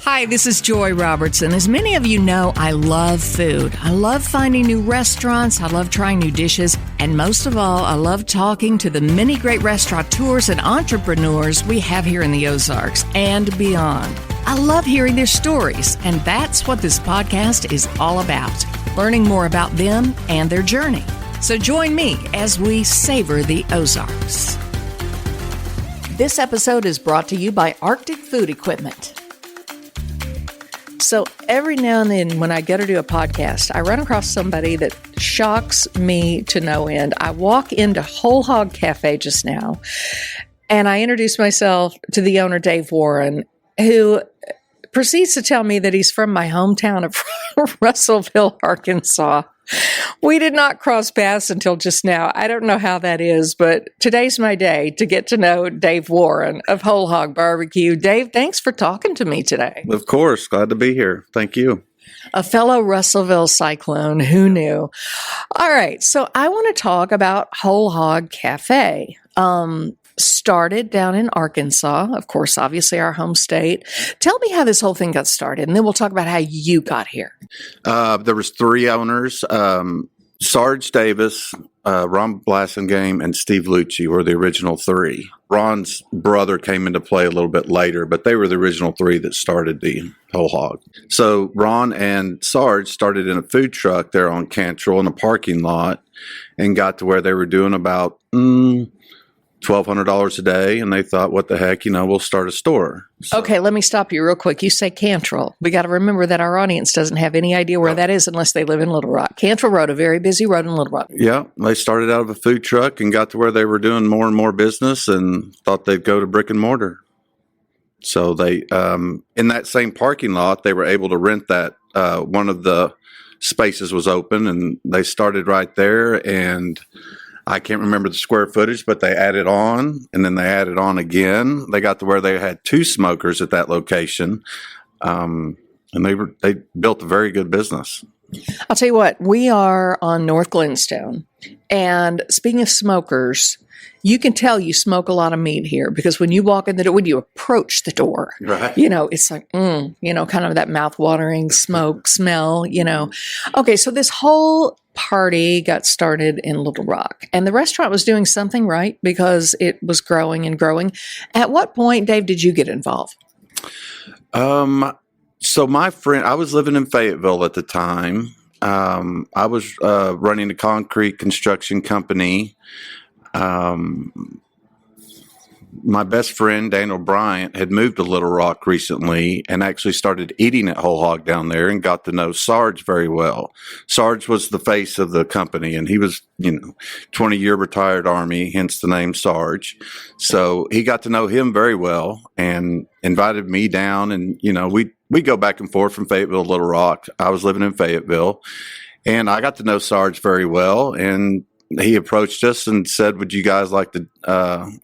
Hi, this is Joy Robertson. As many of you know, I love food. I love finding new restaurants. I love trying new dishes. And most of all, I love talking to the many great restaurateurs and entrepreneurs we have here in the Ozarks and beyond. I love hearing their stories, and that's what this podcast is all about, learning more about them and their journey. So join me as we savor the Ozarks. This episode is brought to you by Arctic Food Equipment. So every now and then when I go to do a podcast, I run across somebody that shocks me to no end. I walk into Whole Hog Café just now, and I introduce myself to the owner, Dave Warren, who proceeds to tell me that he's from my hometown of Russellville, Arkansas. We did not cross paths until just now. I don't know how that is, but today's my day to get to know Dave Warren of Whole Hog Barbecue. Dave, thanks for talking to me today. Of course. Glad to be here. Thank you. A fellow Russellville Cyclone. Who knew? All right. So I want to talk about Whole Hog Cafe. Started down in Arkansas, of course, obviously our home state. Tell me how this whole thing got started, and then we'll talk about how you got here. There was three owners. Sarge Davis, Ron Blassingame, and Steve Lucci were the original three. Ron's brother came into play a little bit later, but they were the original three that started the Whole Hog. So Ron and Sarge started in a food truck there on Cantrell in a parking lot and got to where they were doing about $1,200 a day, and they thought, what the heck, we'll start a store. So, okay, let me stop you real quick. You say Cantrell. We got to remember that our audience doesn't have any idea where that is unless they live in Little Rock. Cantrell Road, a very busy road in Little Rock. Yeah, they started out of a food truck and got to where they were doing more and more business and thought they'd go to brick and mortar. So they, in that same parking lot, they were able to rent that. One of the spaces was open, and they started right there, and I can't remember the square footage, but they added on, and then they added on again. They got to where they had two smokers at that location, and they built a very good business. I'll tell you what, we are on North Glenstone, and speaking of smokers, you can tell you smoke a lot of meat here because when you walk in the door, when you approach the door, right. It's like, kind of that mouth-watering smoke smell, Okay, so this whole party got started in Little Rock, and the restaurant was doing something right because it was growing and growing. At what point, Dave, did you get involved? So my friend, I was living in Fayetteville at the time. I was running a concrete construction company. My best friend, Daniel Bryant, had moved to Little Rock recently and actually started eating at Whole Hog down there and got to know Sarge very well. Sarge was the face of the company, and he was, 20-year retired Army, hence the name Sarge. So he got to know him very well and invited me down, and, we go back and forth from Fayetteville to Little Rock. I was living in Fayetteville, and I got to know Sarge very well, and he approached us and said, would you guys like to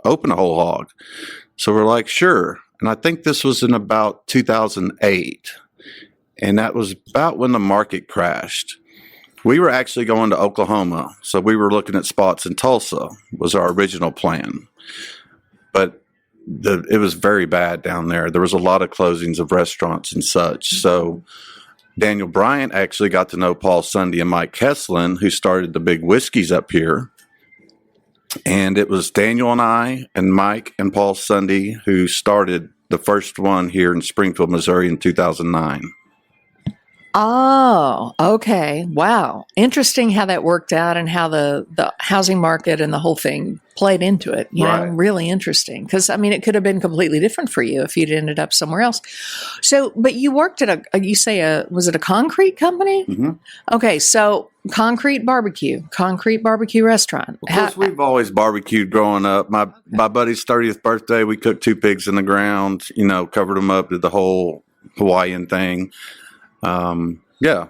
open a Whole Hog? So we're like, sure. And I think this was in about 2008. And that was about when the market crashed. We were actually going to Oklahoma. So we were looking at spots in Tulsa was our original plan. But it was very bad down there. There was a lot of closings of restaurants and such. So Daniel Bryant actually got to know Paul Sunday and Mike Kesslin, who started the big whiskeys up here. And it was Daniel and I and Mike and Paul Sunday who started the first one here in Springfield, Missouri in 2009. Oh, okay. Wow. Interesting how that worked out and how the housing market and the whole thing played into it. Really interesting. Because, it could have been completely different for you if you'd ended up somewhere else. So, but you worked at was it a concrete company? Mm-hmm. Okay. So concrete barbecue restaurant. Of course, we've always barbecued growing up. My buddy's 30th birthday, we cooked 2 pigs in the ground, covered them up, did the whole Hawaiian thing.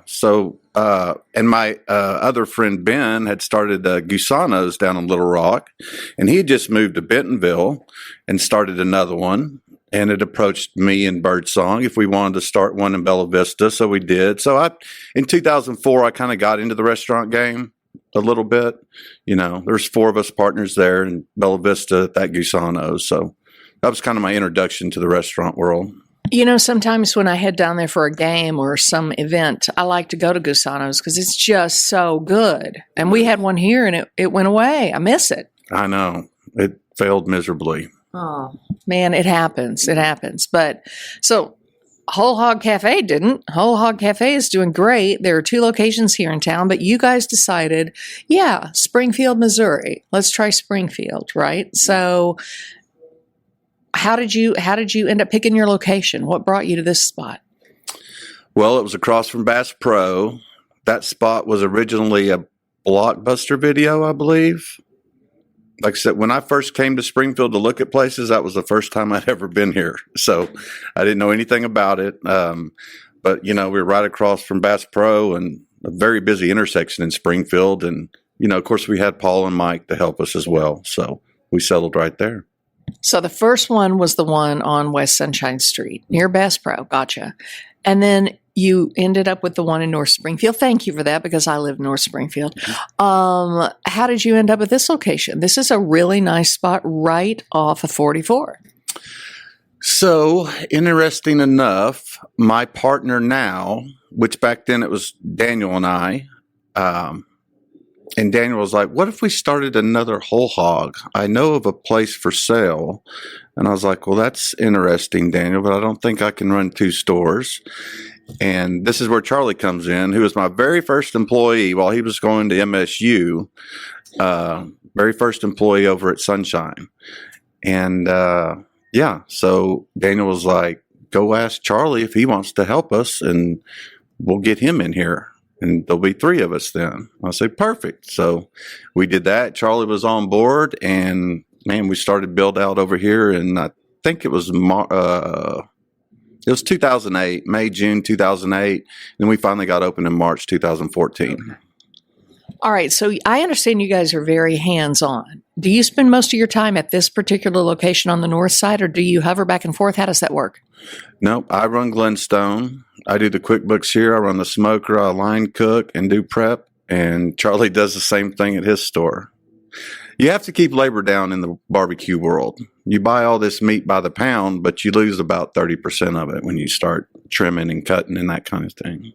So and my other friend Ben had started Gusano's down in Little Rock, and he had just moved to Bentonville and started another one, and it approached me in Birdsong if we wanted to start one in Bella Vista, so we did. So in 2004, I kind of got into the restaurant game a little bit. There's 4 of us partners there in Bella Vista at that Gusano's, so that was kind of my introduction to the restaurant world. Sometimes when I head down there for a game or some event, I like to go to Gusano's because it's just so good. And we had one here and it went away. I miss it. I know. It failed miserably. Oh, man, it happens. It happens. But so Whole Hog Cafe didn't. Whole Hog Cafe is doing great. There are 2 locations here in town, but you guys decided, Springfield, Missouri. Let's try Springfield, right? So how did you end up picking your location? What brought you to this spot? Well, it was across from Bass Pro. That spot was originally a Blockbuster video, I believe. Like I said, when I first came to Springfield to look at places, that was the first time I'd ever been here. So I didn't know anything about it. But, we were right across from Bass Pro and a very busy intersection in Springfield. And, of course, we had Paul and Mike to help us as well. So we settled right there. So the first one was the one on West Sunshine Street near Bass Pro. Gotcha. And then you ended up with the one in North Springfield. Thank you for that because I live in North Springfield. How did you end up at this location? This is a really nice spot right off of 44. So interesting enough, my partner now, which back then it was Daniel and I, and Daniel was like, what if we started another whole hog? I know of a place for sale. And I was like, well, that's interesting, Daniel, but I don't think I can run 2 stores. And this is where Charlie comes in, who was my very first employee while he was going to MSU, very first employee over at Sunshine. And so Daniel was like, go ask Charlie if he wants to help us and we'll get him in here. And there'll be 3 of us then. I said, perfect. So we did that. Charlie was on board and man, we started build out over here. And I think it was 2008, May, June 2008. And we finally got open in March 2014. All right. So I understand you guys are very hands-on. Do you spend most of your time at this particular location on the north side or do you hover back and forth? How does that work? Nope. I run Glenstone. I do the QuickBooks here. I run the smoker. I line cook and do prep. And Charlie does the same thing at his store. You have to keep labor down in the barbecue world. You buy all this meat by the pound, but you lose about 30% of it when you start trimming and cutting and that kind of thing.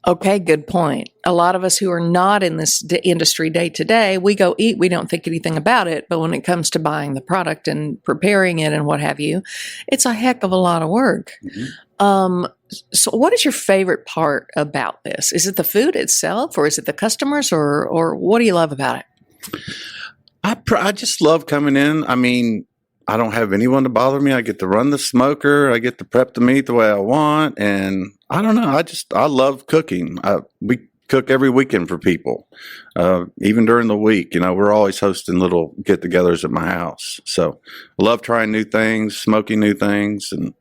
Okay, good point. A lot of us who are not in this industry day to day, we go eat, we don't think anything about it. But when it comes to buying the product and preparing it and what have you, it's a heck of a lot of work. Mm-hmm. So what is your favorite part about this? Is it the food itself or is it the customers or what do you love about it? I just love coming in. I mean, I don't have anyone to bother me. I get to run the smoker. I get to prep the meat the way I want. And I don't know. I love cooking. We cook every weekend for people, even during the week. We're always hosting little get-togethers at my house. So I love trying new things, smoking new things. And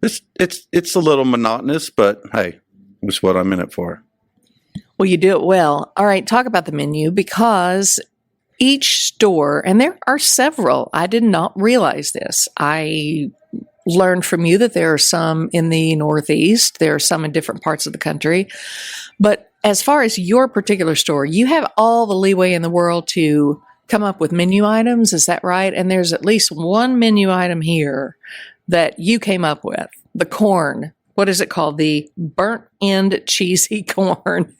it's a little monotonous, but hey, it's what I'm in it for. Well, you do it well. All right, talk about the menu because each store, and there are several, I did not realize this. I learned from you that there are some in the Northeast, there are some in different parts of the country. But as far as your particular store, you have all the leeway in the world to come up with menu items, is that right? And there's at least one menu item here that you came up with, the corn. What is it called? The burnt end cheesy corn.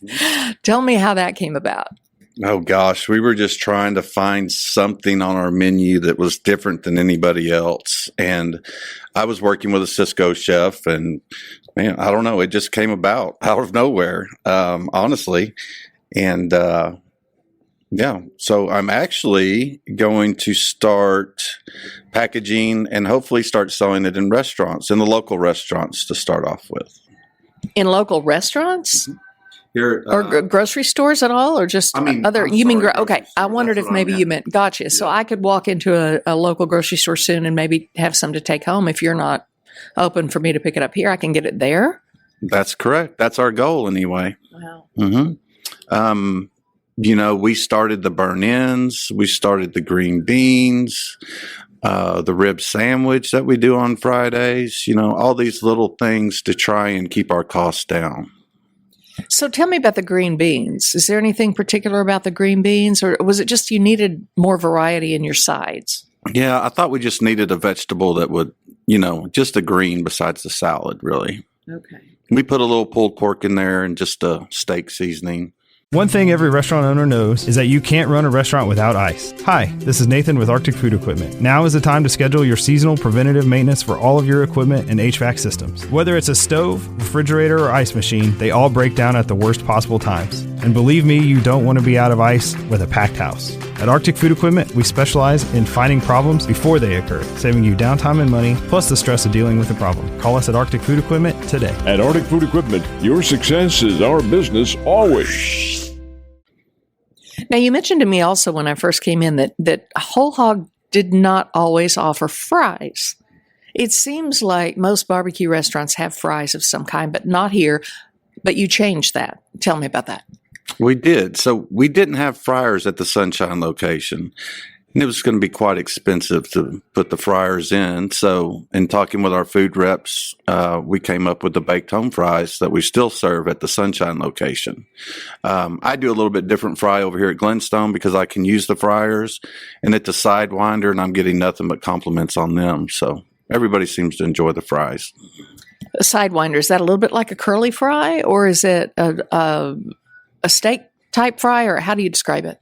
Tell me how that came about. Oh, gosh. We were just trying to find something on our menu that was different than anybody else. And I was working with a Cisco chef and, man, I don't know. It just came about out of nowhere, honestly. And, so I'm actually going to start packaging and hopefully start selling it in restaurants, in the local restaurants to start off with. In local restaurants? Mm-hmm. Here, or grocery stores at all, or just other? You mean okay? I wondered if maybe you meant gotcha. Yeah. So I could walk into a local grocery store soon and maybe have some to take home. If you're not open for me to pick it up here, I can get it there. That's correct. That's our goal anyway. Wow. Mm-hmm. We started the burn ends. We started the green beans, the rib sandwich that we do on Fridays. All these little things to try and keep our costs down. So tell me about the green beans. Is there anything particular about the green beans, or was it just you needed more variety in your sides? Yeah, I thought we just needed a vegetable that would just a green besides the salad, really. Okay. We put a little pulled pork in there and just a steak seasoning. One thing every restaurant owner knows is that you can't run a restaurant without ice. Hi, this is Nathan with Arctic Food Equipment. Now is the time to schedule your seasonal preventative maintenance for all of your equipment and HVAC systems. Whether it's a stove, refrigerator, or ice machine, they all break down at the worst possible times. And believe me, you don't want to be out of ice with a packed house. At Arctic Food Equipment, we specialize in finding problems before they occur, saving you downtime and money, plus the stress of dealing with the problem. Call us at Arctic Food Equipment today. At Arctic Food Equipment, your success is our business always. Now, you mentioned to me also when I first came in that Whole Hog did not always offer fries. It seems like most barbecue restaurants have fries of some kind, but not here. But you changed that. Tell me about that. We did. So we didn't have fryers at the Sunshine location. And it was going to be quite expensive to put the fryers in. So in talking with our food reps, we came up with the baked home fries that we still serve at the Sunshine location. I do a little bit different fry over here at Glenstone because I can use the fryers. And at the Sidewinder, and I'm getting nothing but compliments on them. So everybody seems to enjoy the fries. A Sidewinder, is that a little bit like a curly fry, or is it a steak type fry, or how do you describe it?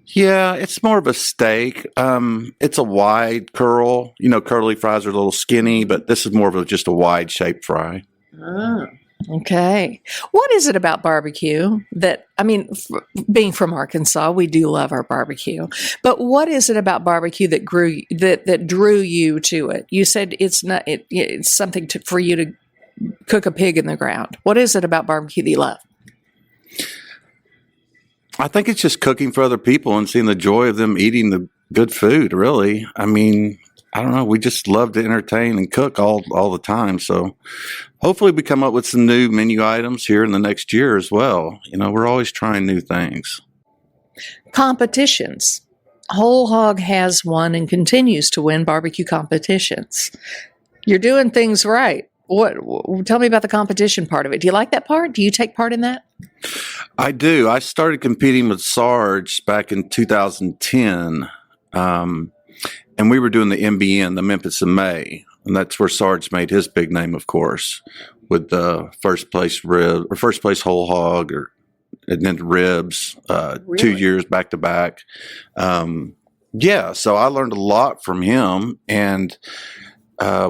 Yeah, it's more of a steak. It's a wide curl. Curly fries are a little skinny, but this is more of just a wide shaped fry. Oh, okay. What is it about barbecue being from Arkansas, we do love our barbecue, but what is it about barbecue that drew you to it? You said it's something for you to cook a pig in the ground. What is it about barbecue that you love? I think it's just cooking for other people and seeing the joy of them eating the good food, really. I don't know. We just love to entertain and cook all the time. So hopefully we come up with some new menu items here in the next year as well. We're always trying new things. Competitions. Whole Hog has won and continues to win barbecue competitions. You're doing things right. Tell me about the competition part of it. Do you like that part? Do you take part in that? I do. I started competing with Sarge back in 2010, and we were doing the MBN, the Memphis in May, and that's where Sarge made his big name, of course, with the first place whole hog, and then ribs, Really? 2 years back to back. So I learned a lot from him, and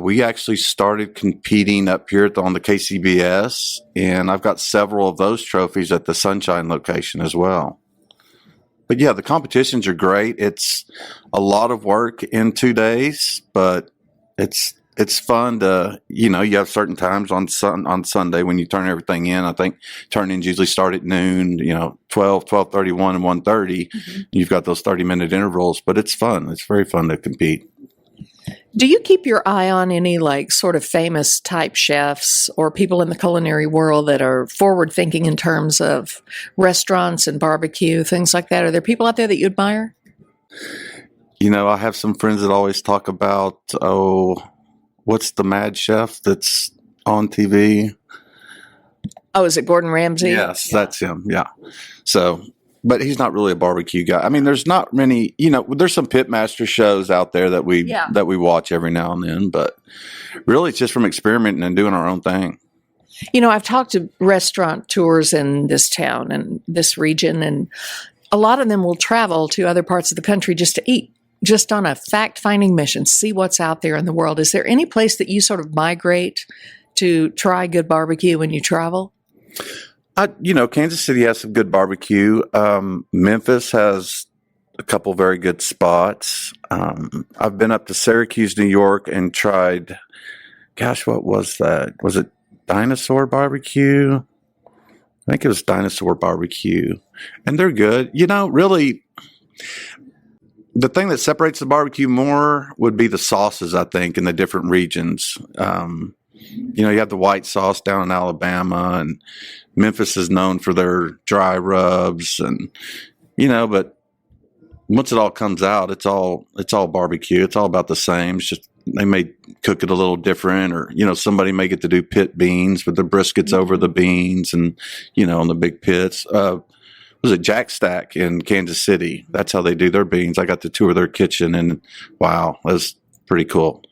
we actually started competing up here on the KCBS, and I've got several of those trophies at the Sunshine location as well. But yeah, the competitions are great. It's a lot of work in 2 days, but it's fun to, you have certain times on Sunday when you turn everything in. I think turn-ins usually start at noon, 12, 12:31, and 1:30. Mm-hmm. You've got those 30-minute intervals, but it's fun. It's very fun to compete. Do you keep your eye on any sort of famous type chefs or people in the culinary world that are forward thinking in terms of restaurants and barbecue, things like that? Are there people out there that you admire? I have some friends that always talk about, what's the mad chef that's on TV? Oh, is it Gordon Ramsay? Yes, yeah. That's him. Yeah. So, but he's not really a barbecue guy. There's not many, there's some pitmaster shows out there that we watch every now and then, but really it's just from experimenting and doing our own thing. I've talked to restaurateurs in this town and this region, and a lot of them will travel to other parts of the country just to eat, just on a fact-finding mission, see what's out there in the world. Is there any place that you sort of migrate to try good barbecue when you travel? Kansas City has some good barbecue. Memphis has a couple very good spots. I've been up to Syracuse, New York, and tried, what was that? Was it Dinosaur Barbecue? I think it was Dinosaur Barbecue. And they're good. Really, the thing that separates the barbecue more would be the sauces, I think, in the different regions. You have the white sauce down in Alabama, and Memphis is known for their dry rubs, and but once it all comes out, it's all barbecue. It's all about the same. It's just they may cook it a little different, or somebody may get to do pit beans with the briskets over the beans, and on the big pits. Was it Jack Stack in Kansas City? That's how they do their beans. I got to tour their kitchen, and wow, that was pretty cool.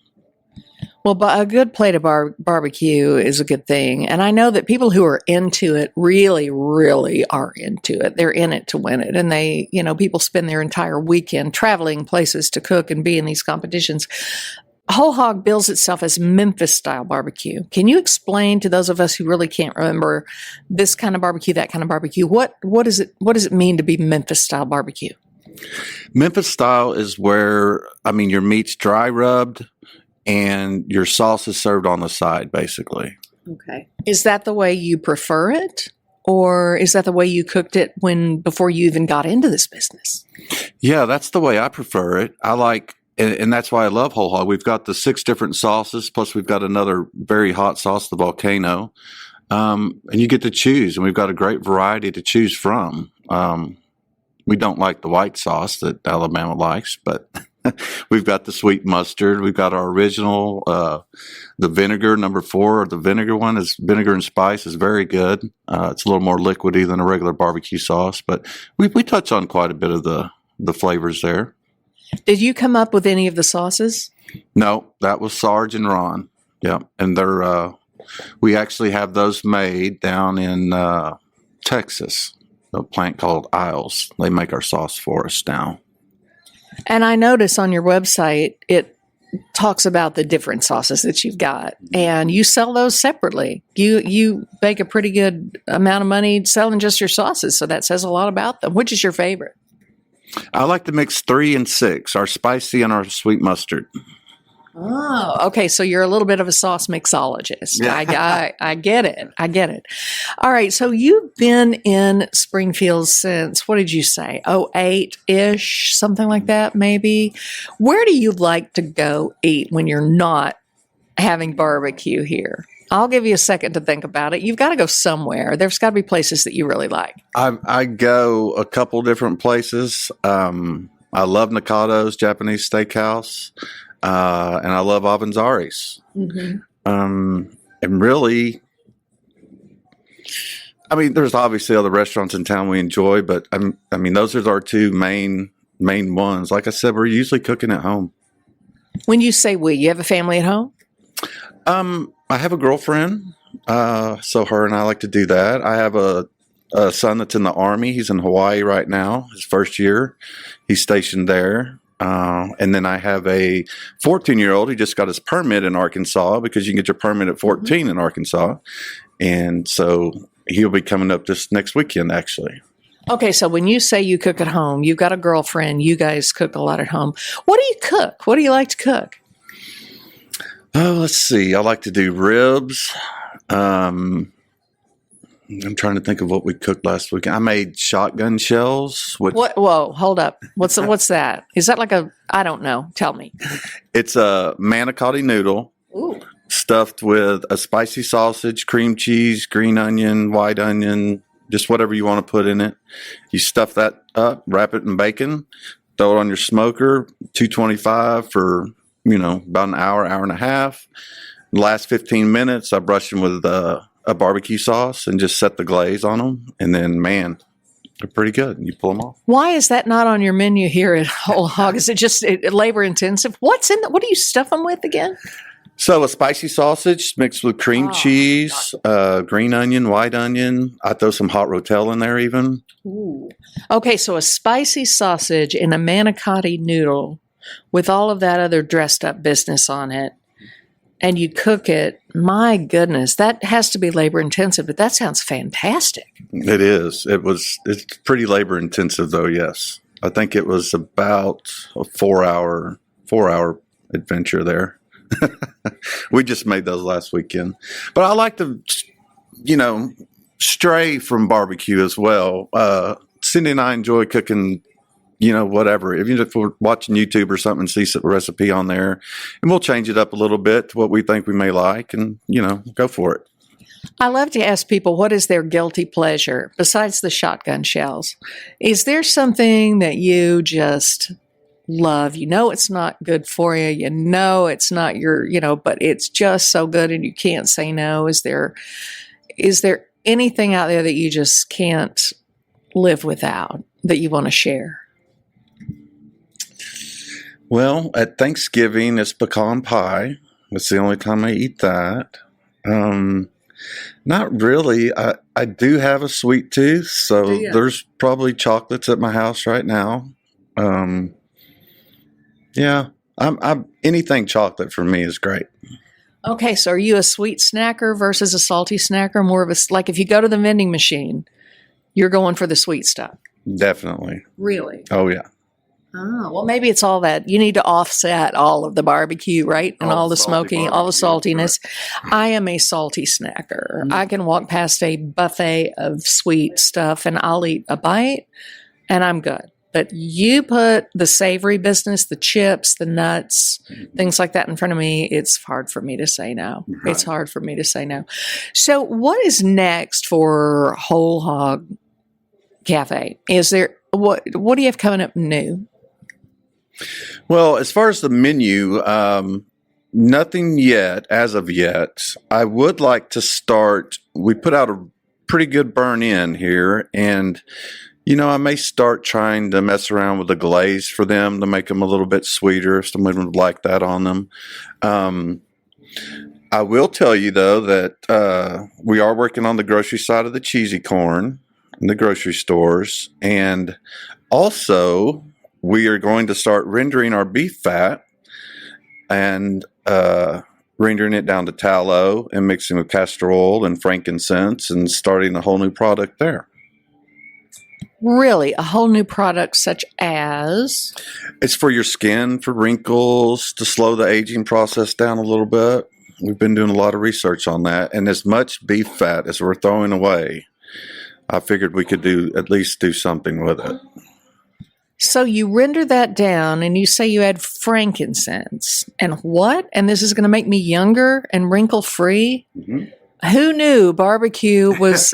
Well, a good plate of barbecue is a good thing. And I know that people who are into it really, really are into it. They're in it to win it. And they, people spend their entire weekend traveling places to cook and be in these competitions. Whole Hog bills itself as Memphis-style barbecue. Can you explain to those of us who really can't remember this kind of barbecue, that kind of barbecue? What does it mean to be Memphis-style barbecue? Memphis style is where, your meat's dry rubbed and your sauce is served on the side, basically. Okay. Is that the way you prefer it? Or is that the way you cooked it before you even got into this business? Yeah, that's the way I prefer it. And that's why I love Whole Hog. We've got the 6 different sauces, plus we've got another very hot sauce, the Volcano. And you get to choose, and we've got a great variety to choose from. We don't like the white sauce that Alabama likes, but we've got the sweet mustard. We've got our original, the vinegar, number 4, the vinegar one is vinegar and spice is very good. It's a little more liquidy than a regular barbecue sauce, but we touch on quite a bit of the flavors there. Did you come up with any of the sauces? No, that was Sarge and Ron. Yeah, and we actually have those made down in Texas, a plant called Isles. They make our sauce for us now. And I notice on your website it talks about the different sauces that you've got, and you sell those separately. You make a pretty good amount of money selling just your sauces, so that says a lot about them. Which is your favorite? I like to mix 3 and 6, our spicy and our sweet mustard. Oh, okay. So you're a little bit of a sauce mixologist. Yeah. I get it. I get it. All right. So you've been in Springfield since, what did you say? 08-ish, something like that, maybe. Where do you like to go eat when you're not having barbecue here? I'll give you a second to think about it. You've got to go somewhere. There's got to be places that you really like. I go a couple different places. I love Nakado's Japanese Steakhouse, and I love Avanzari's. Mm-hmm. And really, there's obviously other restaurants in town we enjoy, but those are our 2 main ones. Like I said, we're usually cooking at home. When you say we, you have a family at home? I have a girlfriend, so her and I like to do that. I have a son that's in the Army. He's in Hawaii right now, his first year. He's stationed there. And then I have a 14-year-old who just got his permit in Arkansas, because you can get your permit at 14 in Arkansas. And so he'll be coming up this next weekend, actually. Okay, so when you say you cook at home, you've got a girlfriend, you guys cook a lot at home. What do you cook? What do you like to cook? Oh, let's see. I like to do ribs. I'm trying to think of what we cooked last week. I made shotgun shells. What? Whoa, hold up. What's that? Is that like I don't know. Tell me. It's a manicotti noodle. Ooh. Stuffed with a spicy sausage, cream cheese, green onion, white onion, just whatever you want to put in it. You stuff that up, wrap it in bacon, throw it on your smoker, 225 for about an hour and a half. The last 15 minutes, I brush them with a barbecue sauce and just set the glaze on them. And then, man, they're pretty good. You pull them off. Why is that not on your menu here at Whole Hog? Is it just labor intensive? What do you stuff them with again? So a spicy sausage mixed with cream cheese, green onion, white onion. I throw some hot rotel in there even. Ooh. Okay, so a spicy sausage and a manicotti noodle with all of that other dressed up business on it, and you cook it. My goodness, that has to be labor intensive, but that sounds fantastic. It is. It's pretty labor intensive though, yes. I think it was about a 4-hour adventure there. We just made those last weekend. But I like to, stray from barbecue as well. Cindy and I enjoy cooking whatever. Even if we're watching YouTube or something, see a recipe on there, and we'll change it up a little bit to what we think we may like, and, go for it. I love to ask people, what is their guilty pleasure besides the shotgun shells? Is there something that you just love? It's not good for you. It's not but it's just so good and you can't say no. Is there anything out there that you just can't live without that you want to share? Well, at Thanksgiving, it's pecan pie. That's the only time I eat that. Not really. I do have a sweet tooth, so there's probably chocolates at my house right now. Yeah, I'm anything chocolate for me is great. Okay, so are you a sweet snacker versus a salty snacker? More of a, like if you go to the vending machine, you're going for the sweet stuff. Definitely. Really? Oh, yeah. Oh, well, maybe it's all that. You need to offset all of the barbecue, right? And all the smoky, all the saltiness. Right. I am a salty snacker. Mm-hmm. I can walk past a buffet of sweet stuff and I'll eat a bite and I'm good. But you put the savory business, the chips, the nuts, things like that in front of me, it's hard for me to say no. Right. It's hard for me to say no. So what is next for Whole Hog Cafe? Is there, what do you have coming up new? Well, as far as the menu, nothing yet, as of yet. I would like to start, we put out a pretty good burn in here, and I may start trying to mess around with the glaze for them to make them a little bit sweeter if somebody would like that on them. I will tell you, though, that we are working on the grocery side of the cheesy corn in the grocery stores. And also, we are going to start rendering our beef fat and rendering it down to tallow and mixing with castor oil and frankincense and starting a whole new product there. Really? A whole new product such as? It's for your skin, for wrinkles, to slow the aging process down a little bit. We've been doing a lot of research on that. And as much beef fat as we're throwing away, I figured we could at least do something with it. So you render that down and you say you add frankincense. And what? And this is going to make me younger and wrinkle free? Mm-hmm. Who knew barbecue was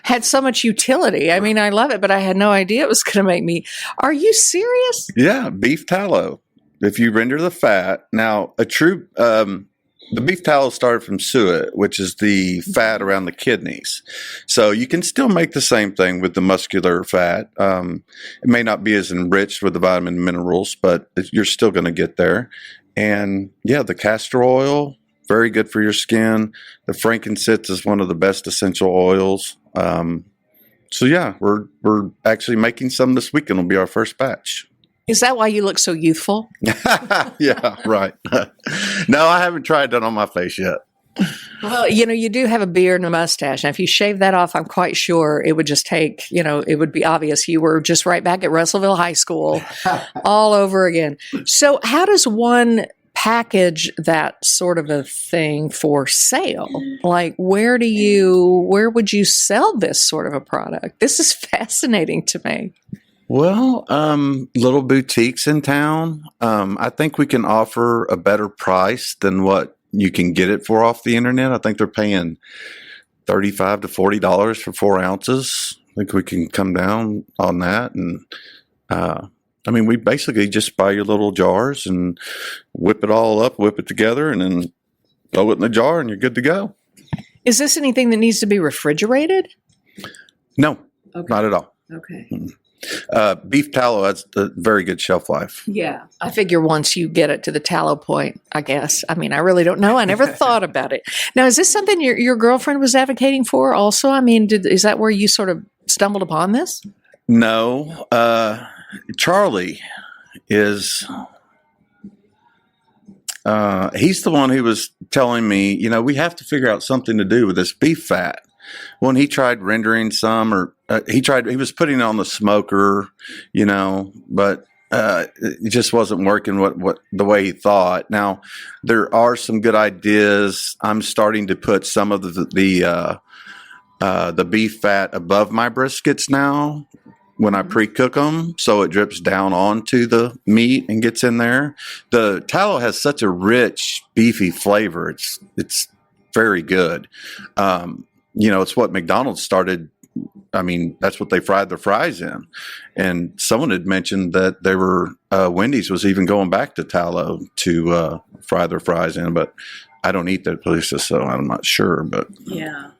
had so much utility? I mean, I love it, but I had no idea it was going to make me. Are you serious? Yeah, beef tallow. If you render the fat, now the beef tallow started from suet, which is the fat around the kidneys. So you can still make the same thing with the muscular fat. It may not be as enriched with the vitamin and minerals, but you're still going to get there. And yeah, the castor oil, very good for your skin. The frankincense is one of the best essential oils. So yeah, we're actually making some this weekend. Will be our first batch. Is that why you look so youthful? Yeah, right. No, I haven't tried that on my face yet. Well, you do have a beard and a mustache. And if you shave that off, I'm quite sure it would just take, it would be obvious you were just right back at Russellville High School all over again. So how does one package that sort of a thing for sale? Like, where would you sell this sort of a product? This is fascinating to me. Well, little boutiques in town. I think we can offer a better price than what you can get it for off the internet. I think they're paying $35 to $40 for 4 ounces. I think we can come down on that. And, we basically just buy your little jars and whip it all up, whip it together, and then throw it in the jar and you're good to go. Is this anything that needs to be refrigerated? No, not at all. Okay. Mm-hmm. Beef tallow has a very good shelf life. Yeah. I figure once you get it to the tallow point, I guess. I really don't know. I never thought about it. Now, is this something your girlfriend was advocating for also? Is that where you sort of stumbled upon this? No. Charlie is, he's the one who was telling me, we have to figure out something to do with this beef fat. When he tried rendering some, he was putting it on the smoker, but it just wasn't working what the way he thought. Now, there are some good ideas. I'm starting to put some of the beef fat above my briskets now when I pre-cook them, so it drips down onto the meat and gets in there. The tallow has such a rich, beefy flavor. It's very good. It's what McDonald's started. That's what they fried their fries in. And someone had mentioned that they were, Wendy's was even going back to tallow to fry their fries in, but I don't eat that places, so I'm not sure. But yeah.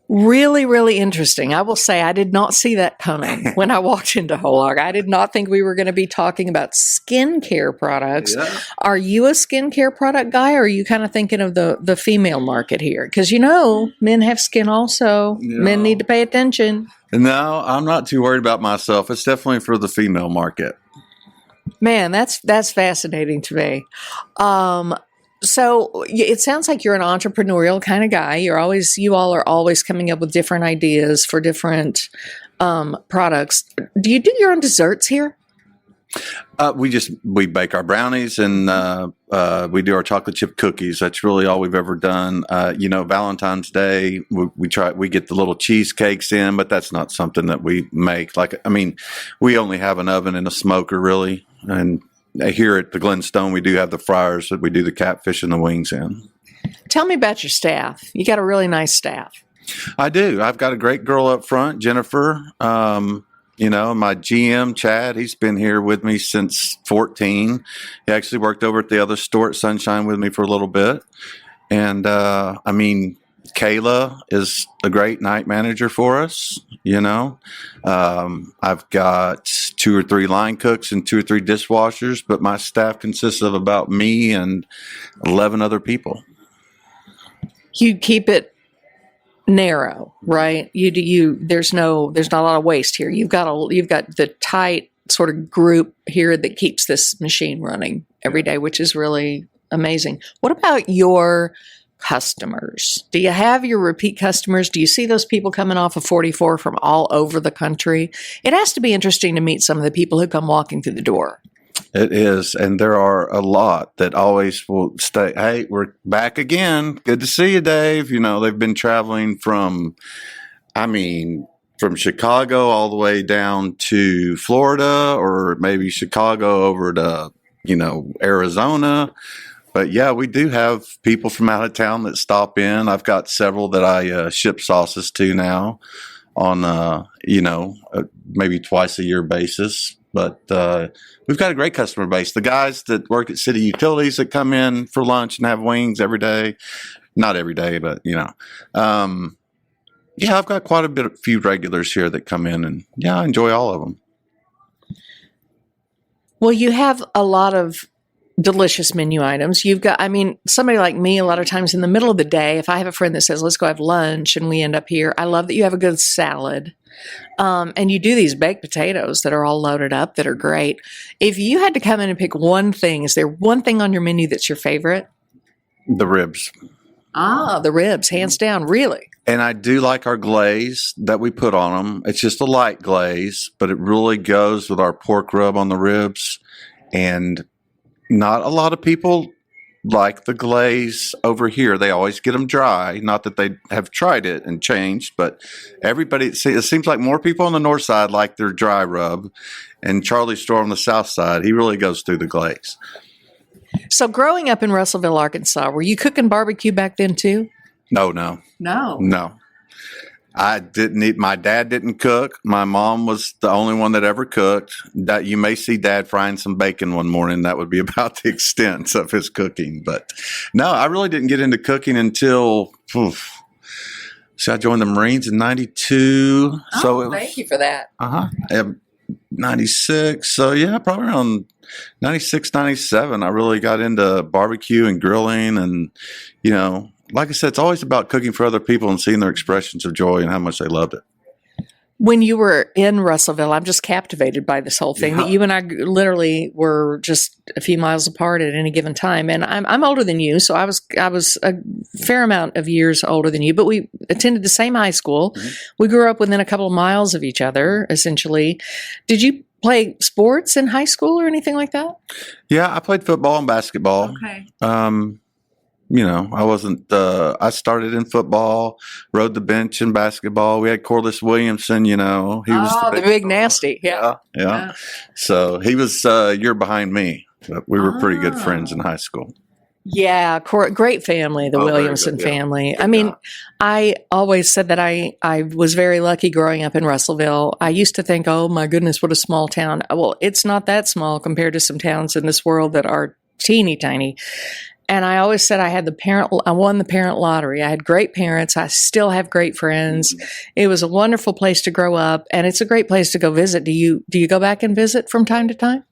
Really, really interesting. I will say I did not see that coming when I walked into Whole Hog. I did not think we were going to be talking about skincare products. Yeah. Are you a skincare product guy, or are you kind of thinking of the female market here? Because men have skin also. Yeah. Men need to pay attention. No, I'm not too worried about myself. It's definitely for the female market. Man, that's fascinating to me. So it sounds like you're an entrepreneurial kind of guy. You all are always coming up with different ideas for different products. Do you do your own desserts here? We bake our brownies and we do our chocolate chip cookies. That's really all we've ever done. Valentine's Day, we get the little cheesecakes in, but that's not something that we make. We only have an oven and a smoker really. And here at the Glenstone, we do have the fryers that we do the catfish and the wings in. Tell me about your staff. You got a really nice staff. I do. I've got a great girl up front, Jennifer. My GM, Chad, he's been here with me since 14. He actually worked over at the other store at Sunshine with me for a little bit. And, Kayla is a great night manager for us, I've got 2 or 3 line cooks and 2 or 3 dishwashers, but my staff consists of about me and 11 other people. You keep it narrow, right? There's not a lot of waste here. You've got the tight sort of group here that keeps this machine running every day, which is really amazing. What about your customers? Do you have your repeat customers? Do you see those people coming off of 44 from all over the country? It has to be interesting to meet some of the people who come walking through the door. It is, and there are a lot that always will stay. Hey, we're back again. Good to see you, Dave. They've been traveling from Chicago all the way down to Florida, or maybe Chicago over to, Arizona. But yeah, we do have people from out of town that stop in. I've got several that I ship sauces to now on, maybe twice a year basis. But we've got a great customer base. The guys that work at City Utilities that come in for lunch and have wings every day. Not every day, but, I've got quite a few regulars here that come in, and I enjoy all of them. Well, you have a lot of delicious menu items. You've got, somebody like me, a lot of times in the middle of the day, if I have a friend that says, let's go have lunch, and we end up here, I love that you have a good salad. And you do these baked potatoes that are all loaded up that are great. If you had to come in and pick one thing, is there one thing on your menu that's your favorite? The ribs. The ribs, hands down, really. And I do like our glaze that we put on them. It's just a light glaze, but it really goes with our pork rub on the ribs. And not a lot of people like the glaze over here. They always get them dry. Not that they have tried it and changed, but it seems like more people on the north side like their dry rub. And Charlie's store on the south side, he really goes through the glaze. So growing up in Russellville, Arkansas, were you cooking barbecue back then too? No. I didn't eat. My dad didn't cook. My mom was the only one that ever cooked. That you may see Dad frying some bacon one morning. That would be about the extent of his cooking. But no, I really didn't get into cooking until I joined the Marines in '92. Thank you for that. 96. So yeah, probably around 96, 97. I really got into barbecue and grilling, and like I said, it's always about cooking for other people and seeing their expressions of joy and how much they loved it. When you were in Russellville, I'm just captivated by this whole thing. That you and I literally were just a few miles apart at any given time. And I'm older than you, so I was a fair amount of years older than you. But we attended the same high school. Mm-hmm. We grew up within a couple of miles of each other, essentially. Did you play sports in high school or anything like that? Yeah, I played football and basketball. Okay. I wasn't, I started in football, rode the bench in basketball. We had Corliss Williamson, he was the big nasty. Yeah. So he was a year behind me, but we were pretty good friends in high school. Yeah, great family, the Williamson family. I always said that I was very lucky growing up in Russellville. I used to think, oh my goodness, what a small town. Well, it's not that small compared to some towns in this world that are teeny tiny. And I always said I won the parent lottery. I had great parents. I still have great friends. It was a wonderful place to grow up, and it's a great place to go visit. Do you go back and visit from time to time?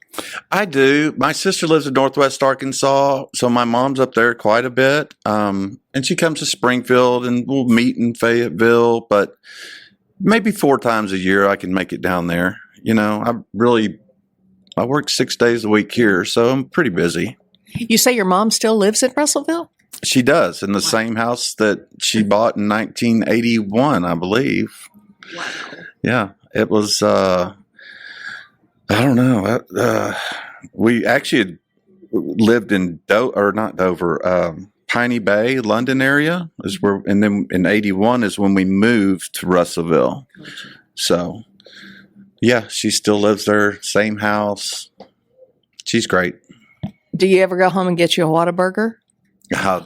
I do. My sister lives in Northwest Arkansas, so my mom's up there quite a bit. And she comes to Springfield, and we'll meet in Fayetteville, but maybe 4 times a year I can make it down there. You know, I work 6 days a week here, so I'm pretty busy. You say your mom still lives in Russellville? She does, in the same house that she bought in 1981, I believe. Wow. Yeah, it was, I don't know. We actually had lived in Piney Bay, London area, and then in 81 is when we moved to Russellville. So, yeah, she still lives there, same house. She's great. Do you ever go home and get you a Whataburger?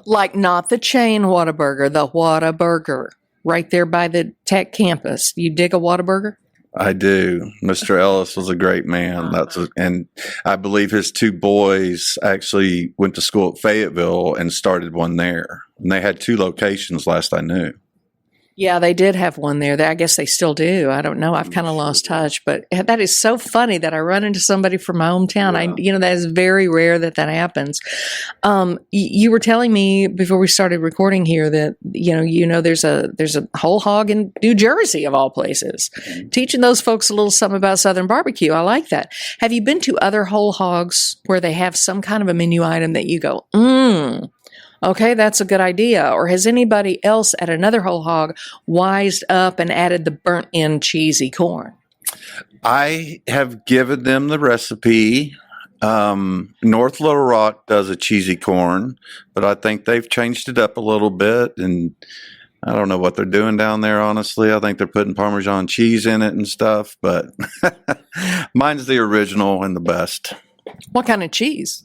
Like not the chain Whataburger, the Whataburger, right there by the tech campus. You dig a Whataburger? I do. Mr. Ellis was a great man. And I believe his 2 boys actually went to school at Fayetteville and started one there. And they had 2 locations last I knew. Yeah, they did have one there. I guess they still do. I don't know. I've kind of lost touch, but that is so funny that I run into somebody from my hometown. Yeah. That is very rare that happens. You were telling me before we started recording here that there's a Whole Hog in New Jersey of all places. Mm-hmm. Teaching those folks a little something about Southern barbecue. I like that. Have you been to other Whole Hogs where they have some kind of a menu item that you go, okay, that's a good idea? Or has anybody else at another Whole Hog wised up and added the burnt-in cheesy corn? I have given them the recipe. North Little Rock does a cheesy corn, but I think they've changed it up a little bit, and I don't know what they're doing down there, honestly. I think they're putting Parmesan cheese in it and stuff, but mine's the original and the best. What kind of cheese?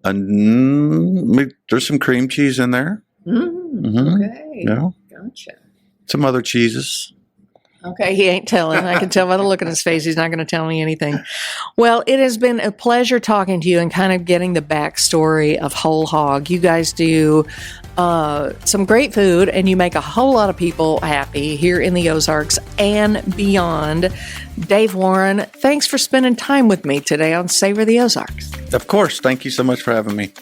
There's some cream cheese in there. Okay. Yeah. Gotcha. Some other cheeses. Okay, he ain't telling. I can tell by the look on his face he's not going to tell me anything. Well, it has been a pleasure talking to you and kind of getting the backstory of Whole Hog. You guys do some great food, and you make a whole lot of people happy here in the Ozarks and beyond. Dave Warren, thanks for spending time with me today on Savor the Ozarks. Of course. Thank you so much for having me.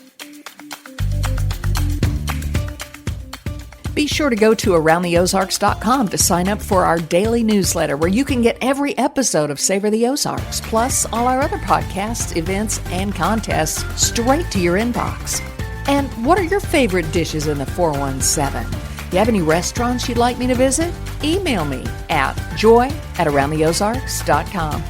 Be sure to go to AroundTheOzarks.com to sign up for our daily newsletter where you can get every episode of Savor the Ozarks, plus all our other podcasts, events, and contests straight to your inbox. And what are your favorite dishes in the 417? You have any restaurants you'd like me to visit? Email me at joy@AroundTheOzarks.com.